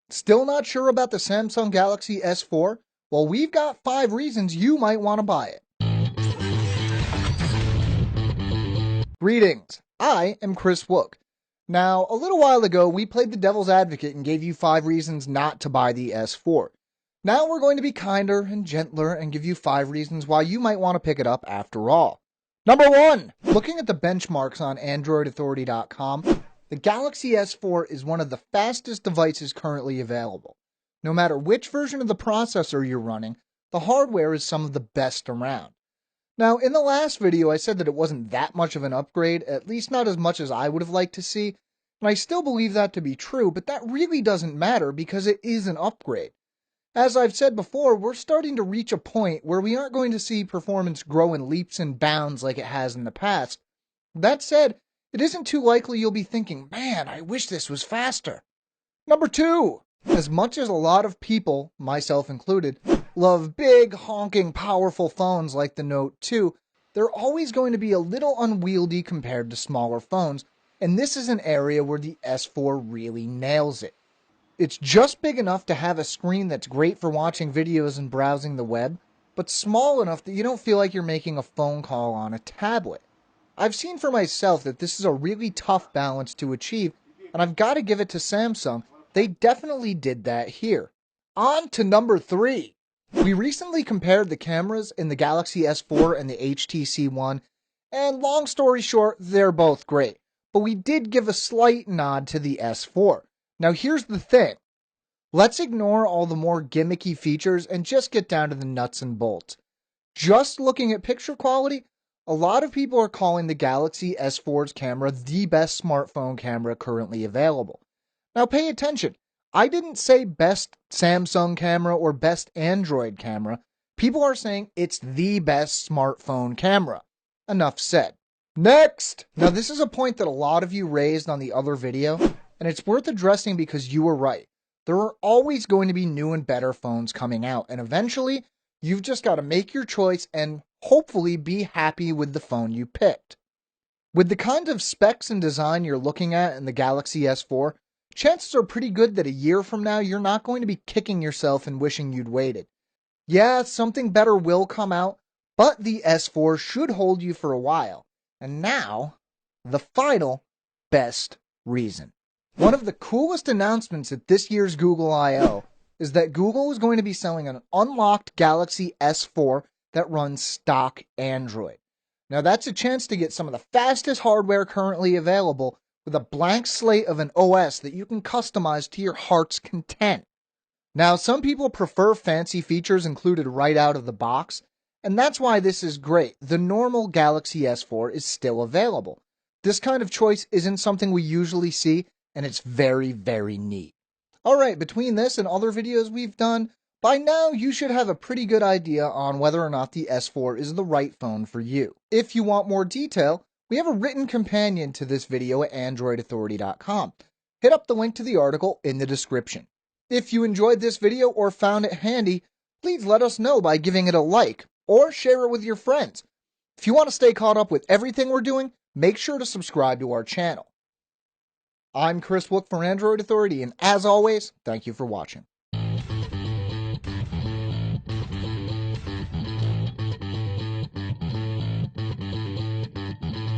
Still not sure about the Samsung Galaxy S4? Well, we've got 5 reasons you might want to buy it. Greetings, I am Chris Wook. Now, a little while ago, we played the devil's advocate and gave you 5 reasons not to buy the S4. Now we're going to be kinder and gentler and give you 5 reasons why you might want to pick it up after all. Number 1, looking at the benchmarks on AndroidAuthority.com, the Galaxy S4 is one of the fastest devices currently available. No matter which version of the processor you're running, the hardware is some of the best around. Now, in the last video, I said that it wasn't that much of an upgrade, at least not as much as I would have liked to see, and I still believe that to be true, but that really doesn't matter because it is an upgrade. As I've said before, we're starting to reach a point where we aren't going to see performance grow in leaps and bounds like it has in the past. That said, it isn't too likely you'll be thinking, man, I wish this was faster. Number 2, as much as a lot of people, myself included, love big, honking, powerful phones like the Note 2, they're always going to be a little unwieldy compared to smaller phones, and this is an area where the S4 really nails it. It's just big enough to have a screen that's great for watching videos and browsing the web, but small enough that you don't feel like you're making a phone call on a tablet. I've seen for myself that this is a really tough balance to achieve, and I've got to give it to Samsung. They definitely did that here. On to number 3. We recently compared the cameras in the Galaxy S4 and the HTC One, and long story short, they're both great. But we did give a slight nod to the S4. Now here's the thing. Let's ignore all the more gimmicky features and just get down to the nuts and bolts. Just looking at picture quality, a lot of people are calling the Galaxy S4's camera the best smartphone camera currently available. Now pay attention. I didn't say best Samsung camera or best Android camera. People are saying it's the best smartphone camera. Enough said. Next! Now this is a point that a lot of you raised on the other video, and it's worth addressing because you were right. There are always going to be new and better phones coming out, and eventually, you've just got to make your choice and hopefully be happy with the phone you picked. With the kind of specs and design you're looking at in the Galaxy S4, chances are pretty good that a year from now you're not going to be kicking yourself and wishing you'd waited. Yeah, something better will come out, but the S4 should hold you for a while. And now, the final best reason. One of the coolest announcements at this year's Google I/O is that Google is going to be selling an unlocked Galaxy S4 that runs stock Android. Now that's a chance to get some of the fastest hardware currently available with a blank slate of an OS that you can customize to your heart's content. Now some people prefer fancy features included right out of the box, and that's why this is great. The normal Galaxy S4 is still available. This kind of choice isn't something we usually see, and it's very, very neat. Alright, between this and other videos we've done, by now you should have a pretty good idea on whether or not the S4 is the right phone for you. If you want more detail, we have a written companion to this video at AndroidAuthority.com. Hit up the link to the article in the description. If you enjoyed this video or found it handy, please let us know by giving it a like, or share it with your friends. If you want to stay caught up with everything we're doing, make sure to subscribe to our channel. I'm Chris Wook for Android Authority, and as always, thank you for watching.